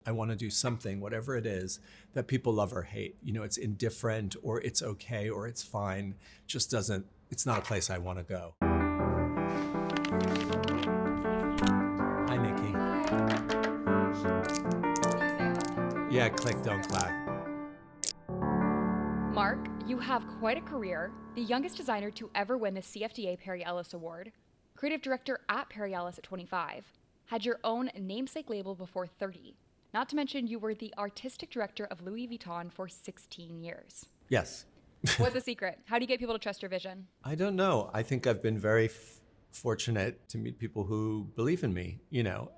I want to do something, whatever it is, that people love or hate. It's indifferent or it's okay or it's fine. It's not a place I want to go. Hi, Nikki. Yeah, click, don't clack. Marc, you have quite a career, the youngest designer to ever win the CFDA Perry Ellis Award, creative director at Perry Ellis at 25, had your own namesake label before 30. Not to mention you were the artistic director of Louis Vuitton for 16 years. Yes. What's the secret? How do you get people to trust your vision? I don't know. I think I've been very fortunate to meet people who believe in me,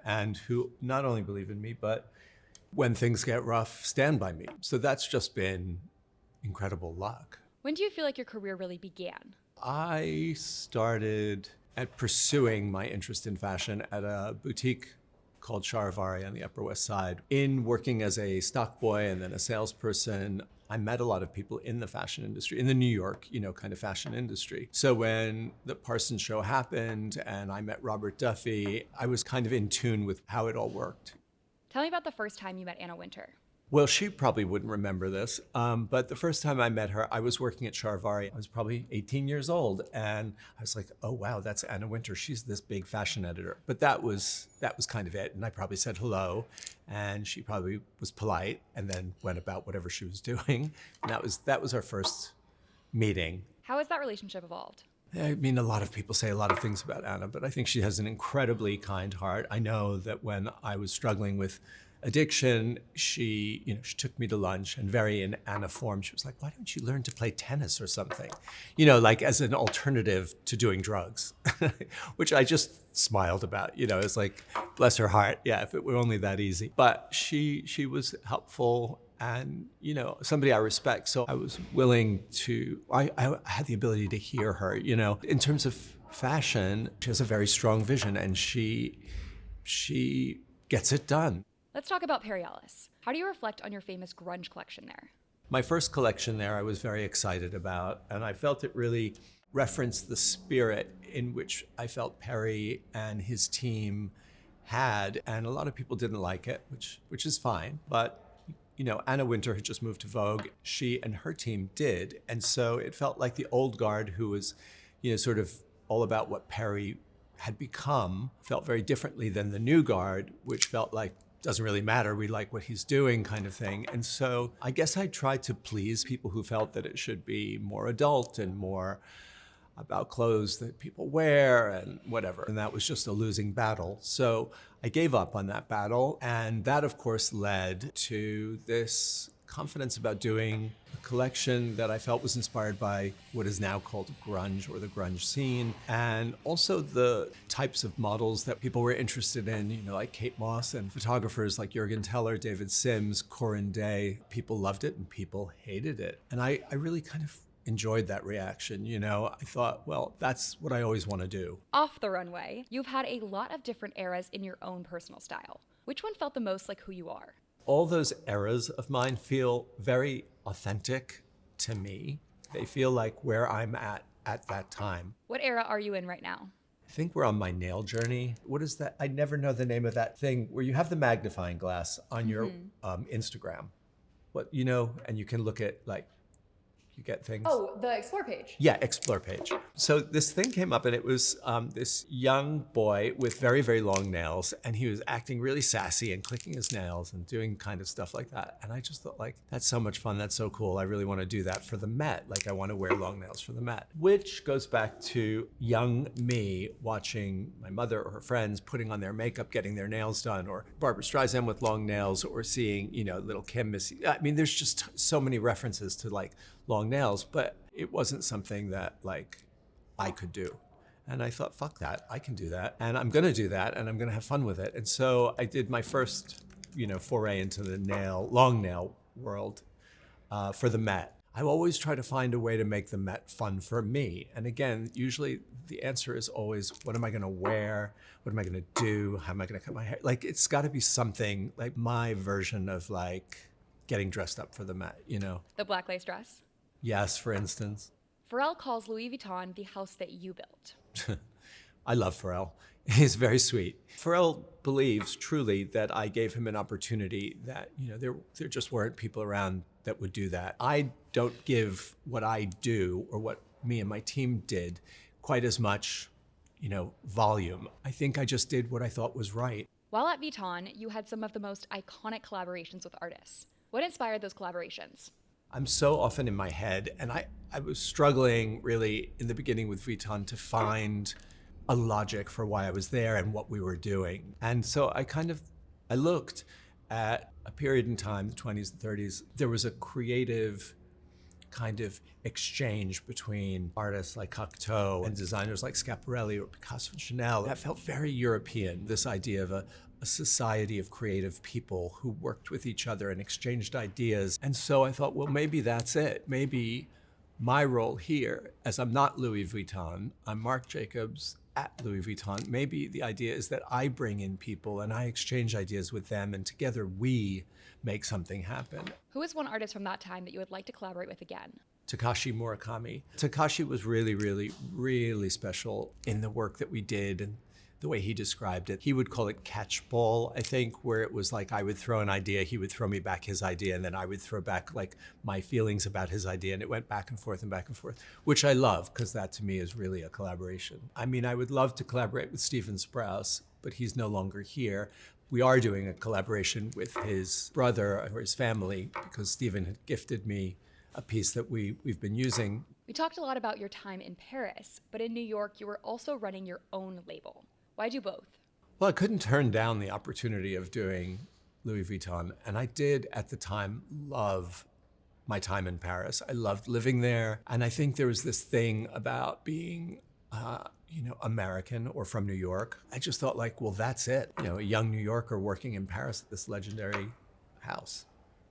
and who not only believe in me, but when things get rough, stand by me. So that's just been incredible luck. When do you feel like your career really began? I started at pursuing my interest in fashion at a boutique called Charivari on the Upper West Side. In working as a stock boy and then a salesperson, I met a lot of people in the fashion industry, in the New York, kind of fashion industry. So when the Parsons show happened and I met Robert Duffy, I was kind of in tune with how it all worked. Tell me about the first time you met Anna Wintour. Well, she probably wouldn't remember this, but the first time I met her, I was working at Charivari. I was probably 18 years old, and I was like, oh, wow, that's Anna Wintour. She's this big fashion editor. But that was kind of it, and I probably said hello, and she probably was polite, and then went about whatever she was doing. And that was our first meeting. How has that relationship evolved? I mean, a lot of people say a lot of things about Anna, but I think she has an incredibly kind heart. I know that when I was struggling with addiction, she took me to lunch, and very in Anna form, she was like, why don't you learn to play tennis or something? Like as an alternative to doing drugs, which I just smiled about, it's like, bless her heart. Yeah, if it were only that easy. But she was helpful and, somebody I respect. So I was willing to, I had the ability to hear her, in terms of fashion, she has a very strong vision and she gets it done. Let's talk about Perry Ellis. How do you reflect on your famous grunge collection there? My first collection there I was very excited about, and I felt it really referenced the spirit in which I felt Perry and his team had, and a lot of people didn't like it, which is fine. But, Anna Wintour had just moved to Vogue. She and her team did, and so it felt like the old guard who was, sort of all about what Perry had become, felt very differently than the new guard, which felt like, doesn't really matter, we like what he's doing kind of thing. And so I guess I tried to please people who felt that it should be more adult and more about clothes that people wear and whatever. And that was just a losing battle. So I gave up on that battle. And that, of course, led to this confidence about doing a collection that I felt was inspired by what is now called grunge or the grunge scene, and also the types of models that people were interested in, like Kate Moss, and photographers like Jürgen Teller, David Sims, Corinne Day. People loved it and people hated it. And I really kind of enjoyed that reaction. I thought, well, that's what I always want to do. Off the runway, you've had a lot of different eras in your own personal style. Which one felt the most like who you are? All those eras of mine feel very authentic to me. They feel like where I'm at that time. What era are you in right now? I think we're on my nail journey. What is that? I never know the name of that thing where you have the magnifying glass on your Instagram. And you can look at you get things. Oh, the Explore page. Yeah, Explore page. So this thing came up and it was this young boy with very, very long nails, and he was acting really sassy and clicking his nails and doing kind of stuff like that. And I just thought, that's so much fun, that's so cool. I really want to do that for the Met. I want to wear long nails for the Met, which goes back to young me watching my mother or her friends putting on their makeup, getting their nails done, or Barbra Streisand with long nails, or seeing, little Kim Missy. I mean, there's just so many references to long nails, but it wasn't something that I could do. And I thought, fuck that, I can do that. And I'm gonna do that, and I'm gonna have fun with it. And so I did my first, foray into the long nail world for the Met. I always try to find a way to make the Met fun for me. And again, usually the answer is always, what am I gonna wear? What am I gonna do? How am I gonna cut my hair? It's gotta be something like my version of getting dressed up for the Met, The black lace dress? Yes, for instance. Pharrell calls Louis Vuitton the house that you built. I love Pharrell. He's very sweet. Pharrell believes truly that I gave him an opportunity that, there just weren't people around that would do that. I don't give what I do or what me and my team did quite as much, volume. I think I just did what I thought was right. While at Vuitton, you had some of the most iconic collaborations with artists. What inspired those collaborations? I'm so often in my head, and I was struggling really in the beginning with Vuitton to find a logic for why I was there and what we were doing. And so I looked at a period in time, the 20s and 30s. There was a creative kind of exchange between artists like Cocteau and designers like Schiaparelli or Picasso and Chanel. That felt very European, this idea of a society of creative people who worked with each other and exchanged ideas. And so I thought, well, maybe that's it. Maybe my role here, as I'm not Louis Vuitton, I'm Marc Jacobs at Louis Vuitton. Maybe the idea is that I bring in people and I exchange ideas with them, and together we make something happen. Who is one artist from that time that you would like to collaborate with again? Takashi Murakami. Takashi was really, really, really special in the work that we did and the way he described it. He would call it catchball, I think, where it was like I would throw an idea, he would throw me back his idea, and then I would throw back like my feelings about his idea, and it went back and forth, which I love, because that to me is really a collaboration. I mean, I would love to collaborate with Stephen Sprouse, but he's no longer here. We are doing a collaboration with his brother or his family, because Stephen had gifted me a piece that we've been using. We talked a lot about your time in Paris, but in New York, you were also running your own label. Why do both? Well, I couldn't turn down the opportunity of doing Louis Vuitton, and I did at the time love my time in Paris. I loved living there, and I think there was this thing about being American or from New York. I just thought like, well, that's it. A young New Yorker working in Paris at this legendary house.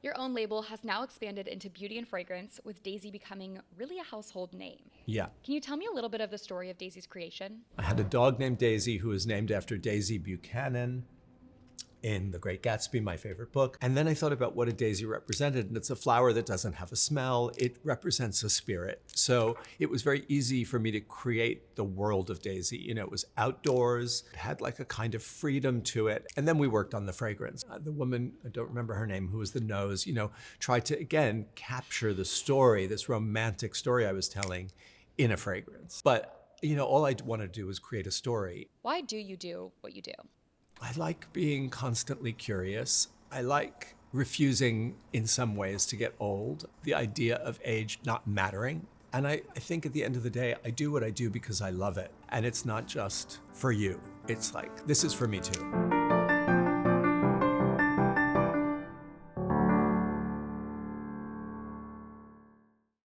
Your own label has now expanded into beauty and fragrance, with Daisy becoming really a household name. Yeah. Can you tell me a little bit of the story of Daisy's creation? I had a dog named Daisy who was named after Daisy Buchanan in The Great Gatsby, my favorite book. And then I thought about what a daisy represented, and it's a flower that doesn't have a smell. It represents a spirit. So it was very easy for me to create the world of Daisy. It was outdoors, it had like a kind of freedom to it. And then we worked on the fragrance. The woman, I don't remember her name, who was the nose, tried to, again, capture the story, this romantic story I was telling in a fragrance. But, all I want to do is create a story. Why do you do what you do? I like being constantly curious. I like refusing in some ways to get old, the idea of age not mattering. And I think at the end of the day, I do what I do because I love it. And it's not just for you. It's like, this is for me too.